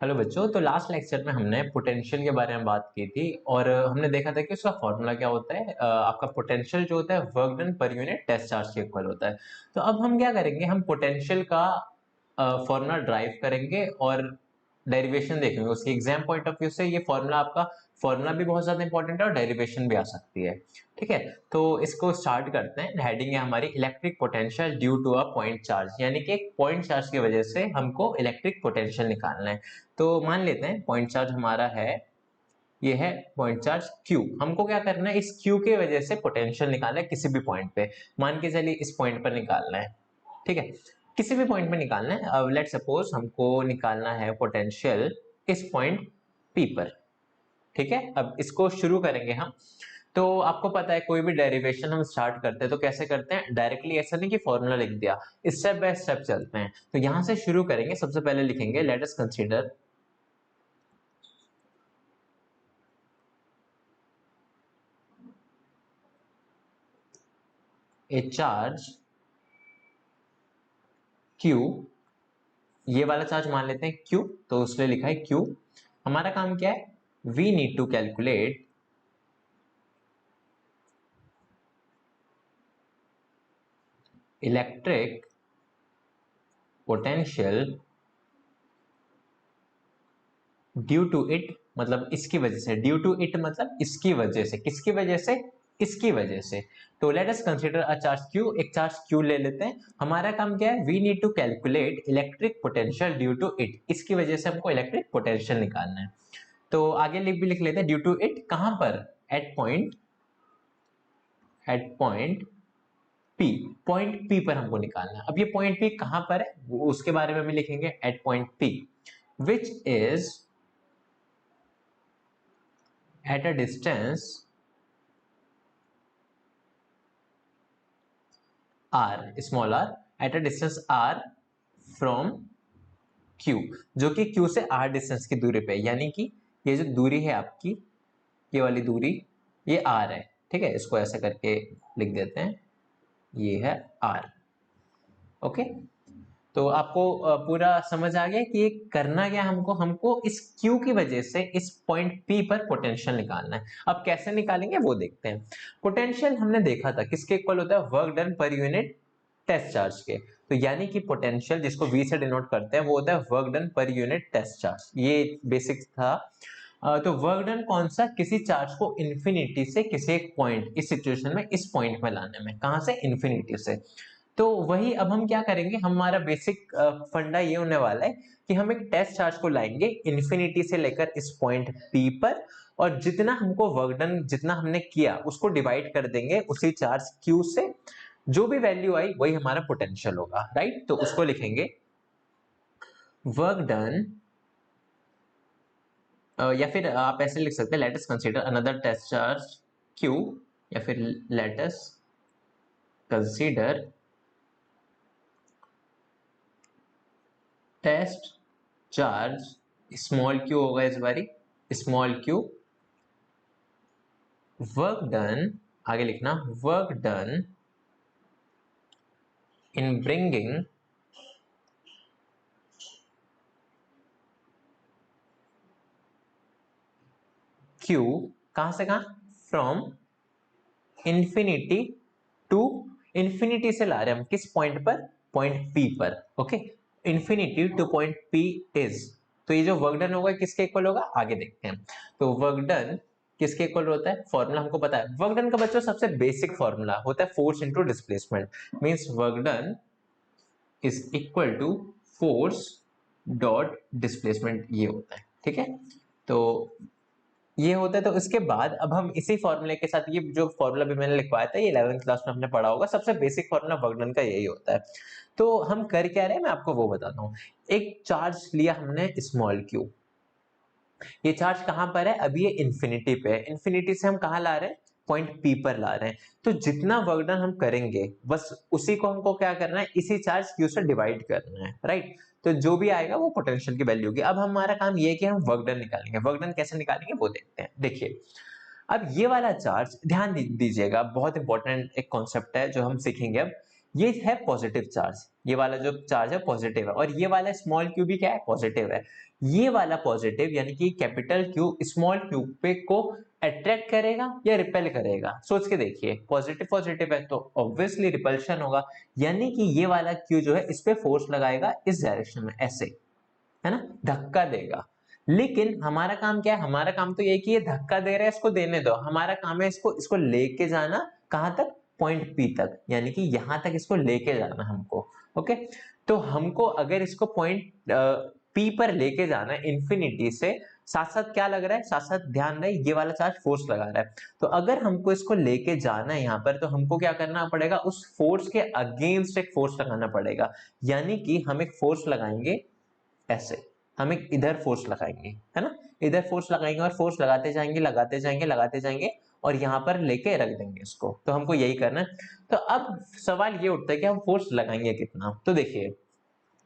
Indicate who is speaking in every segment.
Speaker 1: Hello बच्चों, तो last lecture में हमने पोटेंशियल के बारे में बात की थी और हमने देखा था कि उसका फॉर्मूला क्या होता है। आपका पोटेंशियल जो होता है work done per unit test charge के इक्वल होता है। तो अब हम क्या करेंगे, हम पोटेंशियल का फॉर्मूला ड्राइव करेंगे और डेरिवेशन देखेंगे। उसकी एग्जाम पॉइंट ऑफ व्यू से ये फॉर्मूला आपका फॉर्मूला भी बहुत ज्यादा इंपॉर्टेंट है और डेरिवेशन भी आ सकती है। ठीक है, तो इसको स्टार्ट करते हैं। हेडिंग है हमारी electric potential due to a point charge, यानी कि एक पॉइंट चार्ज की वजह से हमको इलेक्ट्रिक पोटेंशियल निकालना है। तो मान लेते हैं पॉइंट चार्ज हमारा है, ये है पॉइंट चार्ज Q। हमको क्या करना है, इस Q के वजह से पोटेंशियल निकालना है किसी भी पॉइंट पे। मान के चलिए इस पॉइंट पर निकालना है, ठीक है, किसी भी पॉइंट पे निकालना है। अब लेट सपोज हमको निकालना है पोटेंशियल इस पॉइंट P पर। ठीक है, अब इसको शुरू करेंगे हम। तो आपको पता है कोई भी डेरिवेशन हम स्टार्ट करते हैं तो कैसे करते हैं, डायरेक्टली ऐसा नहीं कि फॉर्मूला लिख दिया, स्टेप बाय स्टेप चलते हैं। तो यहां से शुरू करेंगे। सबसे पहले लिखेंगे late us consider a charge Q। ये वाला चार्ज मान लेते हैं Q, तो उसने लिखा है Q। हमारा काम क्या है, we need to calculate electric potential due to it, मतलब इसकी वजह से। ड्यू टू इट मतलब इसकी वजह से। किसकी वजह से, इसकी वजह से। तो let us consider a charge Q। एक चार्ज Q ले लेते हैं। हमारा काम क्या है, we need to calculate electric potential due to it. इसकी वजह से हमको इलेक्ट्रिक पोटेंशियल निकालना है। तो आगे भी लिख लेते हैं ड्यू टू इट, कहां पर, at point P। Point P पर हमको निकालना है। अब ये पॉइंट P कहां पर है वो उसके बारे में भी लिखेंगे, at point P which is at a distance r, small r, at a distance r from q, जो कि q से r डिस्टेंस की दूरी पे, यानी कि ये जो दूरी है आपकी, ये वाली दूरी, ये r है। ठीक है, इसको ऐसे करके लिख देते हैं, ये है r। ओके, तो आपको पूरा समझ आ गया कि ये करना क्या, हमको इस Q की वजह से इस पॉइंट P पर पोटेंशियल निकालना है। अब कैसे निकालेंगे वो देखते हैं। पोटेंशियल हमने देखा था किसके इक्वल होता है, work done per unit test charge के। तो यानी कि पोटेंशियल जिसको V से डिनोट करते हैं वो होता है work done per unit test charge. ये बेसिक था। तो वर्क डन कौन सा, किसी चार्ज को इंफिनिटी से किसी एक पॉइंट, इस सिचुएशन में इस पॉइंट में लाने में, कहां से, इंफिनिटी से। तो वही अब हम क्या करेंगे, हमारा बेसिक फंडा ये होने वाला है कि हम एक टेस्ट चार्ज को लाएंगे इंफिनिटी से लेकर इस पॉइंट P पर, और जितना हमको वर्क डन जितना हमने किया उसको डिवाइड कर देंगे उसी चार्ज Q से। जो भी वैल्यू आई वही हमारा पोटेंशियल होगा, राइट। तो उसको लिखेंगे वर्क डन, या फिर आप ऐसे लिख सकते हैं let us consider another test charge Q, या फिर let us consider test charge small q होगा इस बारी, स्मॉल q, वर्क डन, आगे लिखना work done in bringing q, कहां से कहां, फ्रॉम इंफिनिटी टू, इंफिनिटी से ला रहे हैं हम किस पॉइंट पर, पॉइंट P पर। Okay, infinity two point P is, तो ये जो वर्क डन होगा किसके इक्वल होगा, आगे देखते हैं। तो वर्क डन किसके इक्वल होता है, फॉर्मूला हमको पता है। वर्क डन का बच्चों सबसे बेसिक फॉर्मूला होता है force into displacement. Means work done is equal to force dot displacement, ये होता है। ठीक है, तो ये होता है। तो इसके बाद अब हम इसी फॉर्मूले के साथ, ये जो फॉर्मूला भी मैंने लिखवाया था ये 11th क्लास में हमने पढ़ा होगा, सबसे बेसिक फॉर्मूला वर्क डन का यही होता है। तो हम कर क्या रहे हैं मैं आपको वो बताता हूँ। एक चार्ज लिया हमने स्मॉल q, ये चार्ज कहां पर है, अभी ये इंफिनिटी पे है। इंफिनिटी से हम कहां ला रहे हैं, पॉइंट P पर ला रहे हैं। तो जितना वर्क डन हम करेंगे बस उसी को हमको क्या करना है, इसी चार्ज Q से डिवाइड करना है, राइट। तो जो भी आएगा वो पोटेंशियल की वैल्यू होगी। अब हमारा काम ये है कि हम वर्क डन निकालेंगे। वर्क डन कैसे निकालेंगे वो देखते हैं। देखिए, अब ये वाला चार्ज ध्यान दीजिएगा, बहुत इंपॉर्टेंट एक कॉन्सेप्ट है जो हम सीखेंगे अब। ये है पॉजिटिव चार्ज, ये वाला जो चार्ज है पॉजिटिव है, और ये वाला स्मॉल क्यू भी क्या है, पॉजिटिव है। ये वाला पॉजिटिव यानी कि कैपिटल क्यू स्मॉल क्यू पे को अट्रैक्ट करेगा या रिपेल करेगा, सोच के देखिए। पॉजिटिव पॉजिटिव है तो ऑब्वियसली रिपल्शन होगा, यानी कि ये वाला क्यू जो है इस पे फोर्स लगाएगा इस डायरेक्शन में, ऐसे, है ना, धक्का देगा। लेकिन हमारा काम क्या है, हमारा काम तो ये कि ये धक्का दे रहा है, इसको देने दो। हमारा काम है इसको इसको लेके जाना कहां तक, पॉइंट पी तक, यानी कि यहां तक इसको लेके जाना हमको। ओके, तो हमको अगर इसको पॉइंट पी पर लेके जाना है इंफिनिटी से, साथ साथ क्या लग रहा है, साथ साथ ध्यान रहे ये वाला चार्ज फोर्स लगा रहा है। तो अगर हमको इसको लेके जाना है यहाँ पर, तो हमको क्या करना पड़ेगा, उस फोर्स के अगेंस्ट एक फोर्स लगाना पड़ेगा। यानी कि हम एक फोर्स लगाएंगे ऐसे, हम एक इधर फोर्स लगाएंगे, है ना, इधर फोर्स लगाएंगे और फोर्स लगाते जाएंगे लगाते जाएंगे लगाते जाएंगे और यहाँ पर लेके रख देंगे इसको। तो हमको यही करना है। तो अब सवाल ये उठता है कि हम फोर्स लगाएंगे कितना। तो देखिए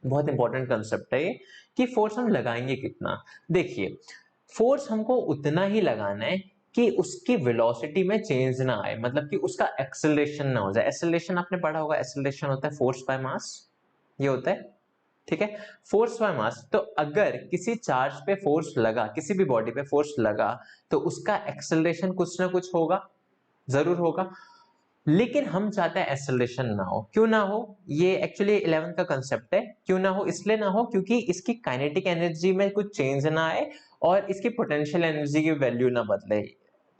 Speaker 1: बहुत इंपॉर्टेंट कंसेप्ट है ये कि फोर्स हम लगाएंगे कितना। देखिए फोर्स हमको उतना ही लगाना है कि उसकी वेलोसिटी में चेंज ना आए, मतलब कि उसका एक्सेलरेशन ना हो जाए। एक्सेलरेशन आपने पढ़ा होगा, एक्सेलरेशन होता है फोर्स बाय मास, ये होता है, ठीक है, फोर्स बाय मास। तो अगर किसी चार्ज पे फोर्स लगा, किसी भी बॉडी पे फोर्स लगा, तो उसका एक्सेलरेशन कुछ ना कुछ होगा, जरूर होगा। लेकिन हम चाहते हैं एक्सेलरेशन ना हो। क्यों ना हो, ये एक्चुअली 11th का कंसेप्ट है। क्यों ना हो, इसलिए ना हो क्योंकि इसकी काइनेटिक एनर्जी में कुछ चेंज ना आए और इसकी पोटेंशियल एनर्जी की वैल्यू ना बदले,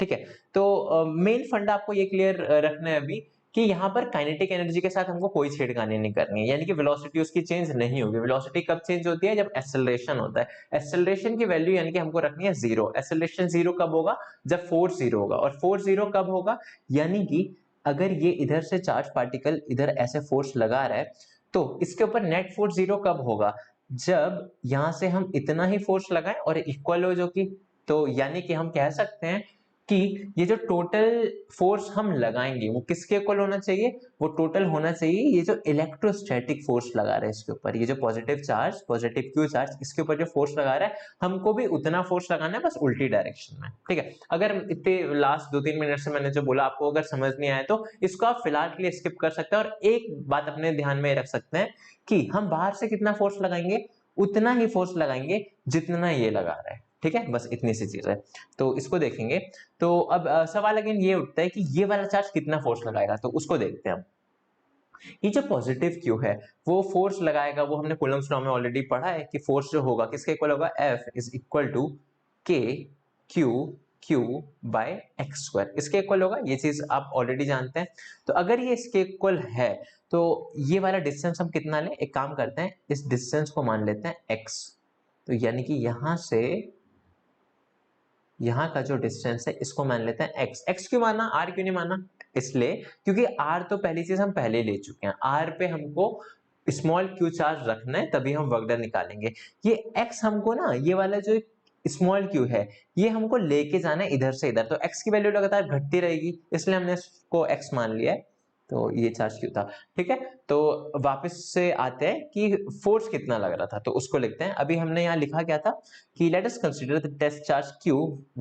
Speaker 1: ठीक है। तो मेन फंडा आपको ये क्लियर रखना है अभी कि यहाँ पर काइनेटिक एनर्जी के साथ हमको कोई छेड़खानी नहीं करनी है, यानी कि वेलोसिटी उसकी चेंज नहीं होगी। वेलोसिटी कब चेंज होती है, जब एक्सेलरेशन होता है। एक्सेलरेशन की वैल्यू यानी कि हमको रखनी है जीरो। एक्सेलरेशन जीरो कब होगा, जब फोर्स जीरो होगा। और फोर्स जीरो कब होगा, यानी कि अगर ये इधर से चार्ज पार्टिकल इधर ऐसे फोर्स लगा रहा है, तो इसके ऊपर नेट फोर्स जीरो कब होगा, जब यहां से हम इतना ही फोर्स लगाएं और इक्वल हो जो कि, तो यानी कि हम कह सकते हैं कि ये जो टोटल फोर्स हम लगाएंगे वो किसके इक्वल होना चाहिए, वो टोटल होना चाहिए ये जो इलेक्ट्रोस्टैटिक फोर्स लगा रहा है इसके ऊपर, ये जो positive charge, positive Q charge इसके ऊपर जो फोर्स लगा रहा है, हमको भी उतना फोर्स लगाना है, बस उल्टी डायरेक्शन में, ठीक है। अगर इतने लास्ट 2-3 मिनट से मैंने जो बोला आपको अगर समझ नहीं आया तो इसको आप फिलहाल के लिए स्किप कर सकते हैं। और एक बात अपने ध्यान में रख सकते हैं कि हम बाहर से कितना फोर्स लगाएंगे, उतना ही फोर्स लगाएंगे जितना ये लगा रहा है, ठीक है, बस इतनी सी चीज है। तो इसको देखेंगे। तो अब सवाल अगेन ये उठता है कि ये वाला चार्ज कितना फोर्स लगाएगा, तो उसको देखते हैं हम। ये जो पॉजिटिव क्यू है वो फोर्स लगाएगा, वो हमने कूलम्ब्स लॉ में ऑलरेडी पढ़ा है कि फोर्स जो होगा किसके इक्वल होगा, F is equal to k q q by x square, इसके इक्वल होगा। ये चीज आप ऑलरेडी जानते हैं। तो अगर ये इसके इक्वल है तो ये वाला डिस्टेंस हम कितना लें, एक काम करते हैं इस डिस्टेंस को मान लेते हैं x। तो यानी कि यहां से यहाँ का जो डिस्टेंस है इसको मान लेते हैं x। x क्यों माना, r क्यों नहीं माना, इसलिए क्योंकि r तो पहली चीज हम पहले ले चुके हैं। r पे हमको स्मॉल q चार्ज रखना है तभी हम वर्क डन निकालेंगे। ये x हमको ना, ये वाला जो स्मॉल q है ये हमको लेके जाना है इधर से इधर, तो x की वैल्यू लगातार घटती रहेगी, इसलिए हमने इसको x मान लिया है। तो ये चार्ज क्यों था, ठीक है। तो वापस से आते हैं कि फोर्स कितना लग रहा था, तो उसको लिखते हैं। अभी हमने यहाँ लिखा क्या था कि let us consider the test charge q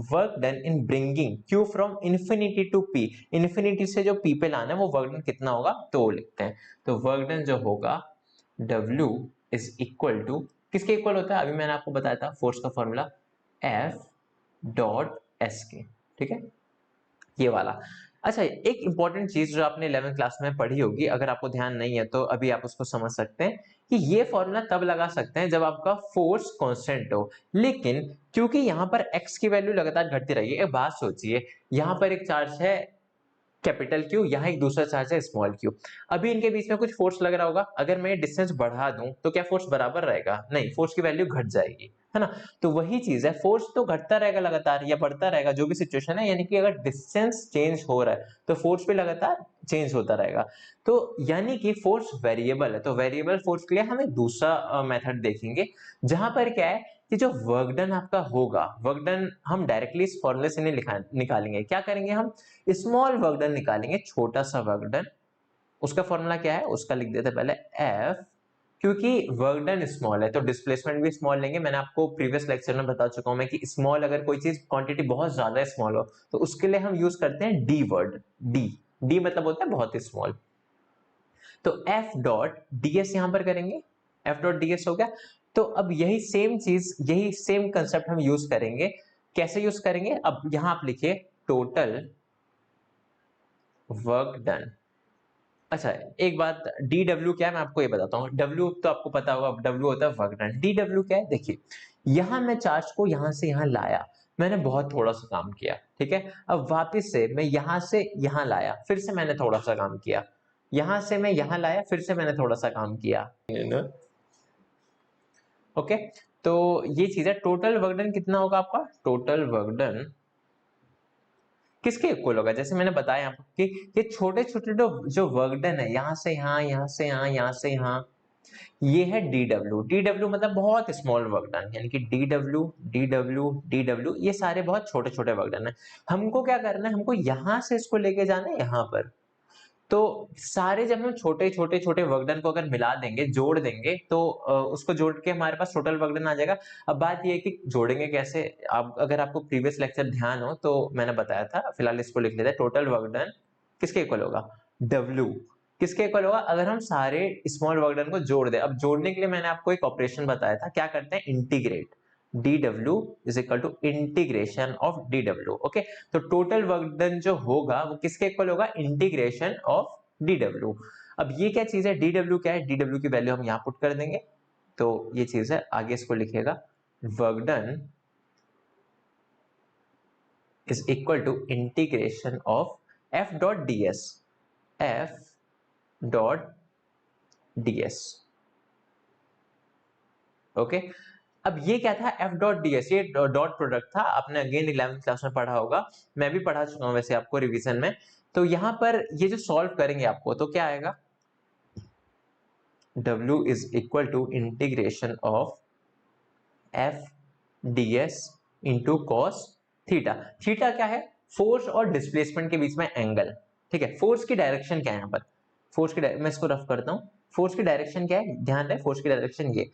Speaker 1: work done in bringing q from infinity to p। Infinity से जो p पे लाना है वो वर्क डन कितना होगा, तो वो लिखते हैं। तो वर्क डन जो होगा w इज इक्वल टू, किसके इक्वल होता है, अभी मैंने आपको बताया था फोर्स का फॉर्मूला F डॉट एस के, ठीक है, ये वाला। अच्छा एक इंपॉर्टेंट चीज जो आपने 11th क्लास में पढ़ी होगी, अगर आपको ध्यान नहीं है तो अभी आप उसको समझ सकते हैं कि ये फॉर्मूला तब लगा सकते हैं जब आपका फोर्स कांस्टेंट हो। लेकिन क्योंकि यहाँ पर x की वैल्यू लगातार घटती रही है, एक बात सोचिए, यहाँ पर एक चार्ज है कैपिटल क्यू, यहाँ एक दूसरा चार्ज है स्मॉल क्यू। अभी इनके बीच में कुछ फोर्स लग रहा होगा, अगर मैं डिस्टेंस बढ़ा दूं तो क्या फोर्स बराबर रहेगा, नहीं, फोर्स की वैल्यू घट जाएगी, है ना। तो वही चीज है, फोर्स तो घटता रहेगा लगातार या बढ़ता रहेगा जो भी सिचुएशन है, यानी कि अगर डिस्टेंस चेंज हो रहा है तो फोर्स भी लगातार चेंज होता रहेगा। तो यानी कि फोर्स वेरिएबल है, तो वेरिएबल फोर्स के लिए हम एक दूसरा मेथड देखेंगे जहां पर क्या है कि जो वर्क डन आपका होगा, वर्क डन हम डायरेक्टली इस फॉर्मूले से नहीं निकालेंगे, क्या करेंगे हम स्मॉल वर्क डन निकालेंगे, छोटा सा वर्क डन। उसका फॉर्मूला क्या है, उसका लिख देते पहले F, क्योंकि वर्क डन स्मॉल है तो डिस्प्लेसमेंट भी स्मॉल लेंगे। मैंने आपको प्रीवियस लेक्चर में बता चुका हूं मैं कि स्मॉल अगर कोई चीज क्वांटिटी बहुत ज्यादा स्मॉल हो तो उसके लिए हम यूज करते हैं डी वर्ड, डी डी मतलब होता है बहुत ही स्मॉल। तो एफ डॉट डीएस यहां पर करेंगे, एफ डॉट डीएस हो गया। तो अब यही सेम चीज, यही सेम कंसेप्ट हम यूज करेंगे। कैसे यूज करेंगे, अब यहां आप लिखिए टोटल वर्क डन। अच्छा एक बात, dw क्या है मैं आपको ये बताता हूँ। w तो आपको पता होगा, w होता है वर्क डन। dw क्या है, देखिए यहां मैं चार्ज को यहां से यहां लाया, मैंने बहुत थोड़ा सा काम किया, ठीक है। अब वापस से मैं यहां से यहां लाया, फिर से मैंने थोड़ा सा काम किया, यहां से मैं यहां लाया, फिर से मैंने थोड़ा सा काम किया। ओके, तो ये चीज है। टोटल वर्क डन कितना होगा आपका, टोटल वर्क डन किसके इक्वल होगा, जैसे मैंने बताया आपको कि ये छोटे छोटे जो वर्क डन है, यहां से यहां, यहां से यहां, यहां से यहां, ये है डीडब्ल्यू। डीडब्ल्यू मतलब बहुत स्मॉल वर्क डन, यानी कि डीडब्ल्यू डीडब्ल्यू डीडब्ल्यू ये सारे बहुत छोटे छोटे वर्क डन है। हमको क्या करना है, हमको यहां से इसको लेके जाना है यहां पर। तो सारे जब हम छोटे छोटे छोटे वर्कडन को अगर मिला देंगे, जोड़ देंगे, तो उसको जोड़ के हमारे पास टोटल वर्कडन आ जाएगा। अब बात ये है कि जोड़ेंगे कैसे। आप अगर आपको प्रीवियस लेक्चर ध्यान हो तो मैंने बताया था, फिलहाल इसको लिख लेते हैं। टोटल वर्कडन किसके इक्वल होगा, W किसके इक्वल होगा, अगर हम सारे स्मॉल वर्कडन को जोड़ दें। अब जोड़ने के लिए मैंने आपको एक ऑपरेशन बताया था, क्या करते हैं, integrate. dw is equal to integration of dw। Okay, तो टोटल वर्क डन जो होगा वो किसके इक्वल होगा, इंटीग्रेशन ऑफ dw। अब ये क्या चीज है, dw क्या है, dw की वैल्यू हम यहां पुट कर देंगे, तो ये चीज है। आगे इसको लिखेगा work done is equal to integration of f dot ds, f dot ds। Okay, अब ये क्या था, f डॉट ds, ये डॉट प्रोडक्ट था, आपने अगेन 11th क्लास में पढ़ा होगा, मैं भी पढ़ा चुका हूं वैसे आपको रिवीजन में। तो यहां पर ये जो सॉल्व करेंगे आपको, तो क्या आएगा, w is equal to integration of f ds into cos theta. Theta क्या है, फोर्स और डिस्प्लेसमेंट के बीच में एंगल, ठीक है। फोर्स की डायरेक्शन क्या है यहाँ पर, फोर्स की मैं इसको रफ करता हूँ। फोर्स की डायरेक्शन क्या है, ध्यान रहे, फोर्स की डायरेक्शन ये।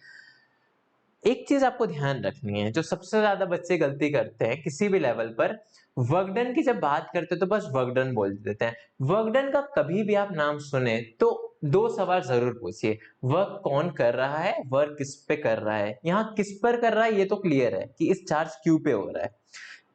Speaker 1: एक चीज आपको ध्यान रखनी है, जो सबसे ज्यादा बच्चे गलती करते हैं किसी भी लेवल पर, वर्कडन की जब बात करते हैं तो बस वर्कडन बोल देते हैं। वर्कडन का कभी भी आप नाम सुने तो दो सवाल जरूर पूछिए, वर्क कौन कर रहा है, वर्क किस पे कर रहा है। यहाँ किस पर कर रहा है ये तो क्लियर है कि इस चार्ज क्यू पे हो रहा है,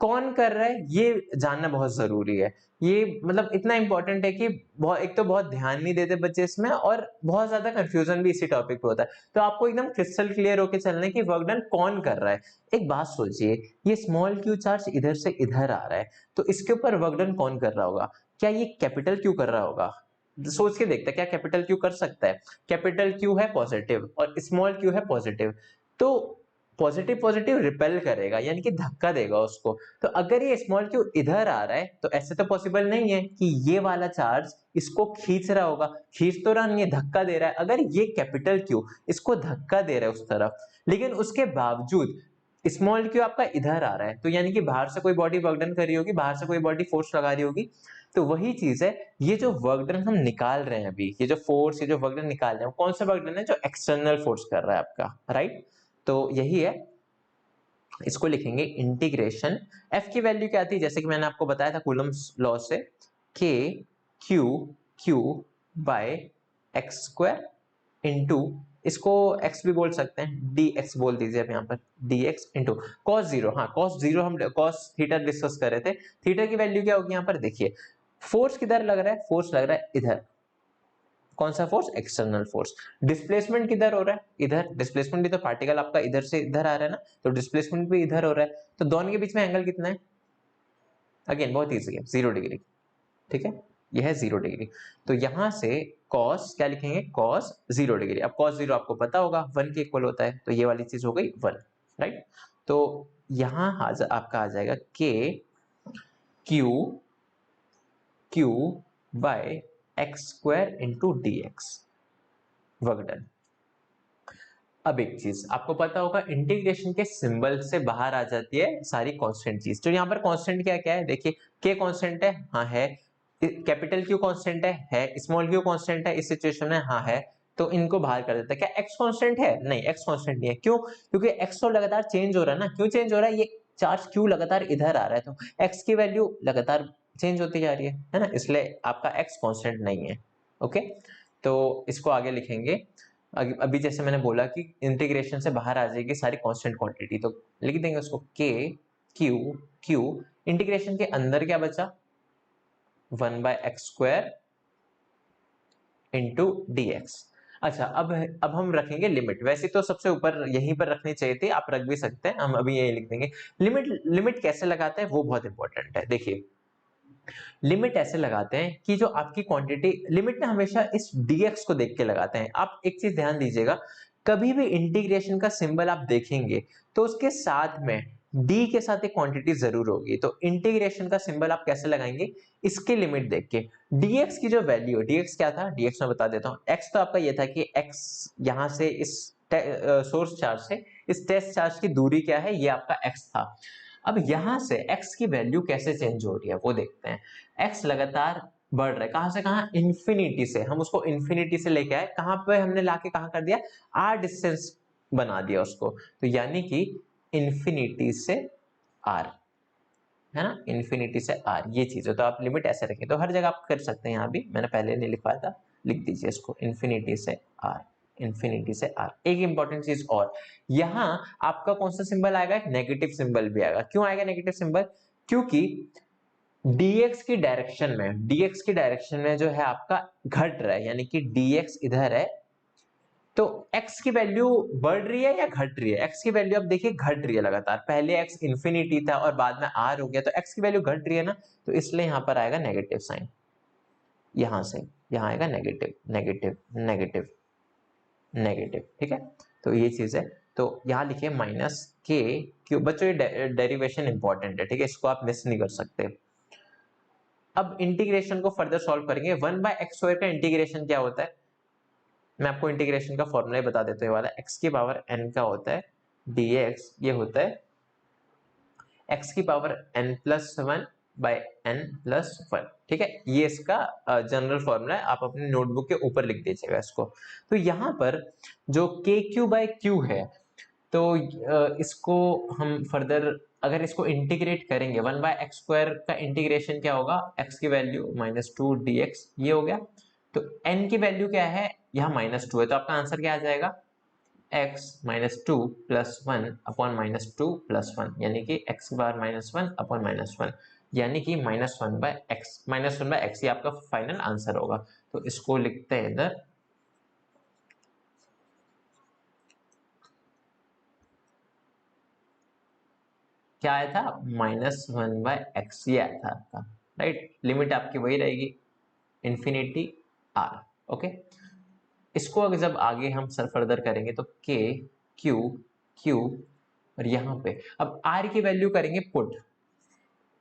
Speaker 1: कौन कर रहा है ये जानना बहुत जरूरी है। ये मतलब इतना इंपॉर्टेंट है कि बहुत, एक तो बहुत ध्यान नहीं देते बच्चे इसमें, और बहुत ज्यादा कंफ्यूजन भी इसी टॉपिक पे होता है। तो आपको एकदम क्रिस्टल क्लियर होके चलना है कि वर्क डन कौन कर रहा है। एक बात सोचिए, ये स्मॉल क्यू चार्ज इधर से इधर आ रहा है, तो इसके ऊपर वर्क डन कौन कर रहा होगा, क्या ये कैपिटल क्यू कर रहा होगा, सोच के देखते हैं क्या कैपिटल क्यू कर सकता है। कैपिटल क्यू है पॉजिटिव और स्मॉल क्यू है पॉजिटिव, तो पॉजिटिव पॉजिटिव रिपेल करेगा, यानी कि धक्का देगा उसको। तो अगर ये स्मॉल क्यू इधर आ रहा है तो ऐसे तो पॉसिबल नहीं है कि ये वाला चार्ज इसको खींच रहा होगा, खींच तो रहा नहीं है, धक्का दे रहा है। अगर ये कैपिटल क्यू इसको धक्का दे रहा है उस तरफ, लेकिन उसके बावजूद स्मॉल क्यू आपका इधर आ रहा है, तो यानी कि बाहर से कोई बॉडी वर्क डन कर रही होगी, बाहर से कोई बॉडी फोर्स लगा रही होगी। तो वही चीज है, ये जो वर्क डन हम निकाल रहे हैं अभी, ये जो फोर्स, ये जो वर्क डन निकाल रहे हैं, कौन सा वर्क डन है, जो एक्सटर्नल फोर्स कर रहा है आपका, राइट। तो यही है, इसको लिखेंगे इंटीग्रेशन। f की वैल्यू क्या थी, जैसे कि मैंने आपको बताया था कूलम्स लॉ से, k q q by x square into, इसको x भी बोल सकते हैं, dx बोल दीजिए आप यहाँ पर, dx इंटू कॉस जीरो। हाँ कॉस जीरो, हम कॉस थीटा डिस्कस कर रहे थे। थीटा की वैल्यू क्या होगी यहाँ पर, देखिए फोर्स किधर लग रहा है, फोर्स लग रहा है इधर, कौन सा फोर्स, एक्सटर्नल फोर्स। डिस्प्लेसमेंट किधर हो रहा है, इधर। डिस्प्लेसमेंट भी तो पार्टिकल आपका इधर से इधर आ रहा है ना, तो डिस्प्लेसमेंट भी इधर हो रहा है। तो दोनों के बीच में एंगल कितना है, अगेन बहुत इजी है, 0 डिग्री, ठीक है, यह है 0 डिग्री। तो यहां से cos क्या लिखेंगे, cos 0 डिग्री। अब cos 0 आपको पता होगा 1 के इक्वल होता है, तो ये वाली चीज हो गई 1, राइट। तो यहां आपका आ जाएगा k q by x square into dx, work done. अब एक चीज आपको पता होगा, इंटीग्रेशन के सिंबल से बाहर आ जाती है सारी कांस्टेंट चीज। तो यहाँ पर कांस्टेंट क्या क्या है, देखिए k कांस्टेंट है, हाँ है। कैपिटल Q कांस्टेंट है, स्मॉल q कांस्टेंट है, इस सिचुएशन में हाँ है। तो इनको बाहर कर देता है। क्या x कांस्टेंट है, नहीं x कांस्टेंट नहीं है। क्यों, क्योंकि x तो लगातार चेंज हो रहा है ना। क्यों चेंज हो रहा है, ये चार्ज q लगातार इधर आ रहा है, तो x की वैल्यू लगातार चेंज होती जा रही है ना, इसलिए आपका x कांस्टेंट नहीं है। ओके, तो इसको आगे लिखेंगे। अभी जैसे मैंने बोला कि इंटीग्रेशन से बाहर आ जाएगी सारी कांस्टेंट क्वांटिटी, तो लिख देंगे उसको के क्यू क्यू, इंटीग्रेशन के अंदर क्या बचा 1/x² इंटू dx। अच्छा, अब हम रखेंगे लिमिट। वैसे तो सबसे ऊपर यहीं पर रखनी चाहिए थी, आप रख भी सकते हैं, हम अभी यही लिख देंगे। लिमिट कैसे लगाते हैं वो बहुत इंपॉर्टेंट है। देखिए लिमिट ऐसे लगाते हैं कि जो आपकी क्वांटिटी, लिमिट ना हमेशा इस dx को देख के लगाते हैं। आप एक चीज ध्यान दीजिएगा, कभी भी इंटीग्रेशन का सिंबल आप देखेंगे तो उसके साथ में d के साथ एक क्वांटिटी जरूर होगी। तो इंटीग्रेशन का सिंबल आप कैसे लगाएंगे, इसके लिमिट देख के। dx की जो वैल्यू, dx क्या था, dx मैं बता देता हूं। x तो आपका ये था कि x यहां से इस सोर्स चार्ज से इस टेस्ट चार्ज की दूरी क्या है, ये आपका x था। अब यहां से x की वैल्यू कैसे चेंज हो रही है वो देखते हैं। x लगातार बढ़ रहा है, कहां से कहां, इंफिनिटी से। हम उसको इंफिनिटी से लेके आए, कहां पे हमने लाके कहां कर दिया, r डिस्टेंस बना दिया उसको। तो यानी कि इंफिनिटी से r, है ना, इंफिनिटी से r, ये चीज है। तो आप लिमिट ऐसे रखें, तो हर जगह आप कर सकते हैं। यहां भी मैंने पहले नहीं लिखवाया था, लिख दीजिए इसको इंफिनिटी से r, इंफिनिटी से r। एक इंपॉर्टेंट चीज और, यहां आपका कौन सा सिंबल आएगा, एक नेगेटिव सिंबल भी आएगा। क्यों आएगा नेगेटिव सिंबल, क्योंकि dx की डायरेक्शन में जो है आपका घट रहा है, यानी कि dx इधर है, तो x की वैल्यू बढ़ रही है या घट रही है, x की वैल्यू अब देखिए घट रही है लगातार। पहले x इंफिनिटी था और बाद में r हो गया, तो x की वैल्यू घट रही है ना, तो इसलिए यहां पर आएगा नेगेटिव साइन। यहां से यहां आएगा नेगेटिव नेगेटिव नेगेटिव नेगेटिव, ठीक है। तो ये चीज है। तो यहां लिखिए माइनस के क्यू। बच्चों ये डेरिवेशन इंपॉर्टेंट है, ठीक है, इसको आप मिस नहीं कर सकते। अब इंटीग्रेशन को फर्दर सॉल्व करेंगे। 1/x² का इंटीग्रेशन क्या होता है, मैं आपको इंटीग्रेशन का फॉर्मूला बता देता हूँ। वाला x की पावर n का होता है dx, ये होता है x की पावर n+1/n+1, ठीक है। ये इसका जनरल फॉर्मूला है, आप अपने नोटबुक के ऊपर लिख दीजिएगा इसको। तो यहाँ पर जो kq/q है, तो इसको हम फर्दर अगर इसको इंटीग्रेट करेंगे, 1/x² का इंटीग्रेशन क्या होगा, x की वैल्यू -2 dx, ये हो गया। तो n की वैल्यू क्या है, यहाँ -2 है, तो आपका आंसर क्या आ जाएगा, x -2 + 1 अपॉन -2 + 1, यानी कि x बार -1 अपॉन -1, यानी कि -1/x ये आपका फाइनल आंसर होगा। तो इसको लिखते हैं इधर, क्या आया था, -1/x ये आया था आपका, राइट। लिमिट आपकी वही रहेगी, इंफिनिटी r, ओके। इसको अगर जब आगे हम सर फर्दर करेंगे तो k q q और यहाँ पे अब r की वैल्यू करेंगे पुट।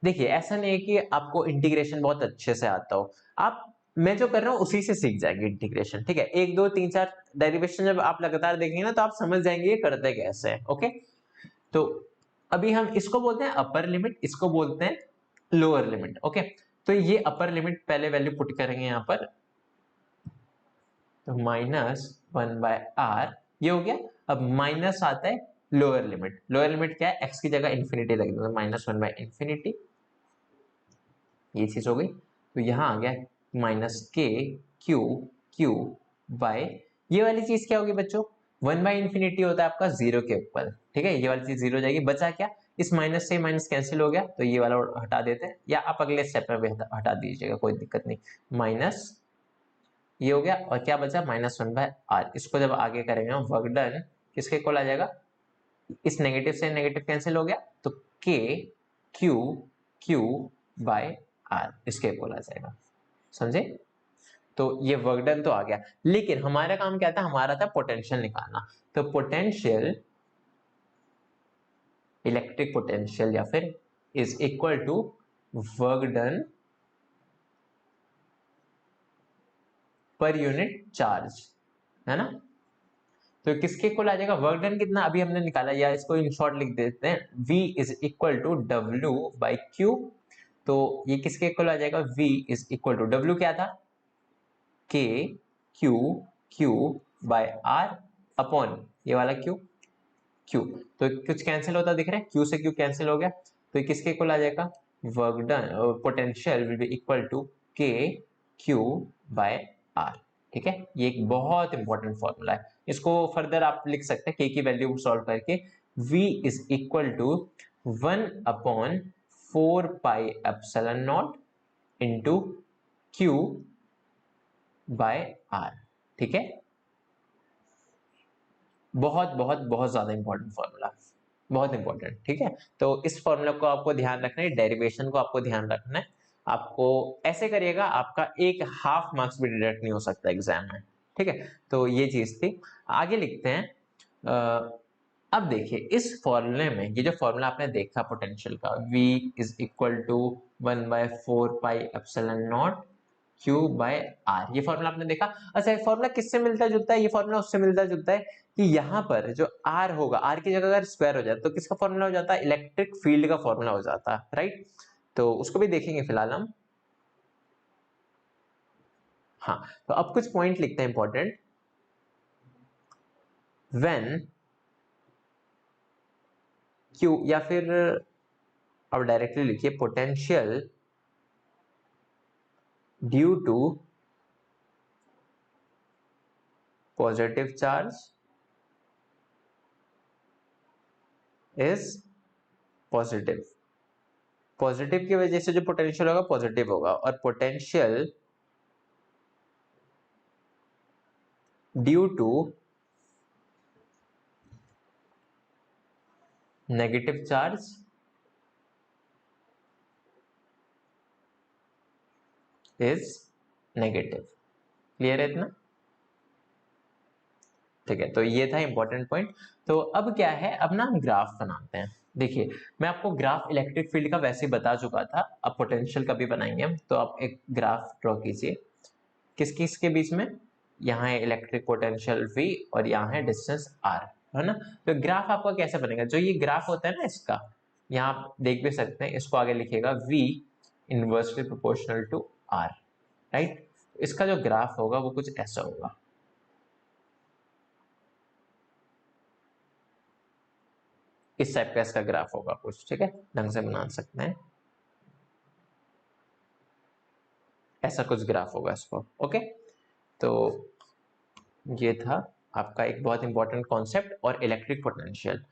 Speaker 1: देखिए ऐसा नहीं है कि आपको इंटीग्रेशन बहुत अच्छे से आता हो, आप, मैं जो कर रहा हूँ उसी से सीख जाएंगे इंटीग्रेशन, ठीक है। 1 2 3 4 डेरिवेशन जब आप लगातार देखेंगे ना, तो आप समझ जाएंगे ये करते कैसे है, ओके। तो अभी हम इसको बोलते हैं अपर लिमिट, इसको बोलते हैं लोअर लिमिट, ओके। तो ये अपर लिमिट पहले वैल्यू पुट करेंगे यहाँ पर, तो -1/r ये हो गया। अब माइनस आता है लोअर लिमिट, लोअर लिमिट क्या है, x की जगह इंफिनिटी लग देंगे, -1/∞, ये चीज हो गई। तो यहां आ गया -k q q बाय, ये वाली चीज क्या होगी बच्चों, 1/∞ होता है आपका 0 के ऊपर, ठीक है। ये वाली चीज 0 हो जाएगी, बचा क्या, इस माइनस से माइनस कैंसिल हो गया, तो ये वाला हटा देते हैं, या आप अगले स्टेप में भी हटा दीजिएगा, कोई दिक्कत नहीं। माइनस ये हो गया, और क्या बचा, -1/r। इसको जब आगे करेंगे हम, वर्क डन किसके इक्वल आ जाएगा, इस नेगेटिव से नेगेटिव कैंसिल हो गया, तो k q q by r इसके इक्वल आ जाएगा, समझे। तो ये वर्क डन तो आ गया, लेकिन हमारा काम क्या था, हमारा था पोटेंशियल निकालना। तो पोटेंशियल, इलेक्ट्रिक पोटेंशियल या फिर is equal to work done per unit charge, है ना। तो किसके इक्वल आ जाएगा, वर्क डन कितना अभी हमने निकाला, या इसको इन शॉर्ट लिख देते हैं, V is equal to W/Q। तो ये किसके इक्वल आ जाएगा, V is equal to W क्या था, K Q Q by R upon ये वाला Q Q। तो कुछ कैंसिल होता दिख रहा है, Q से Q कैंसिल हो गया, तो ये किसके इक्वल आ जाएगा, work done potential will be equal to K Q by R, ठीक है, ये एक बहुत इंपॉर्टेंट फॉर्मूला है। इसको फर्दर आप लिख सकते हैं, के की वैल्यू को सॉल्व करके v is equal to 1/4 pi epsilon nought into q by r. ठीक है, बहुत बहुत बहुत ज्यादा इंपॉर्टेंट फॉर्मूला, बहुत इंपॉर्टेंट। ठीक है, तो इस फॉर्मूला को आपको ध्यान रखना है, डेरिवेशन को आपको ध्यान रखना है। आपको ऐसे करिएगा, आपका एक हाफ मार्क्स भी डिडक्ट नहीं हो सकता एग्जाम में। ठीक है, तो ये चीज थी। आगे लिखते हैं। अब देखिए इस फॉर्मूले में, ये जो फॉर्मूला आपने देखा पोटेंशियल का, v is equal to 1/4 pi epsilon nought q by r, ये फॉर्मूला आपने देखा। अच्छा, ये फॉर्मूला किससे मिलता जुलता है? ये फॉर्मूला उससे मिलता जुलता है कि यहाँ पर जो आर होगा, आर की जगह अगर स्क्वायर हो जाए तो किसका फॉर्मूला हो जाता है? इलेक्ट्रिक फील्ड का फॉर्मूला हो जाता है, राइट। तो उसको भी देखेंगे फिलहाल हम। हाँ, तो अब कुछ पॉइंट लिखते हैं इंपॉर्टेंट। व्हेन क्यू, या फिर अब डायरेक्टली लिखिए potential due to positive charge is positive. Positive की वजह से जो पोटेंशियल होगा पॉजिटिव होगा, और potential due to negative charge is negative. Clear है इतना? ठीक है, तो ये था इंपॉर्टेंट पॉइंट। तो अब क्या है, अब ना हम ग्राफ बनाते हैं। देखिए, मैं आपको ग्राफ इलेक्ट्रिक फील्ड का वैसे ही बता चुका था, अब पोटेंशियल का भी बनाएंगे हम। तो आप एक ग्राफ ड्रॉ कीजिए, किस किस के बीच में? यहाँ है इलेक्ट्रिक पोटेंशियल V और यहाँ है डिस्टेंस R, है ना। तो ग्राफ आपका कैसे बनेगा? जो ये ग्राफ होता है ना इसका, यहाँ आप देख भी सकते हैं, इसको आगे लिखिएगा V inversely proportional to R, right. इसका जो ग्राफ होगा वो कुछ ऐसा होगा। इस टाइप का इसका ग्राफ होगा कुछ। ठीक है, ढंग से बना सकते हैं, ऐसा कुछ ग्राफ होगा इसको। ओके, तो ये था आपका एक बहुत इंपॉर्टेंट कॉन्सेप्ट और इलेक्ट्रिक पोटेंशियल।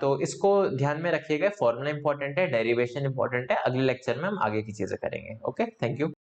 Speaker 1: तो इसको ध्यान में रखिएगा, फॉर्मूला इंपॉर्टेंट है, डेरिवेशन इंपॉर्टेंट है। अगले लेक्चर में हम आगे की चीजें करेंगे। Okay, thank you.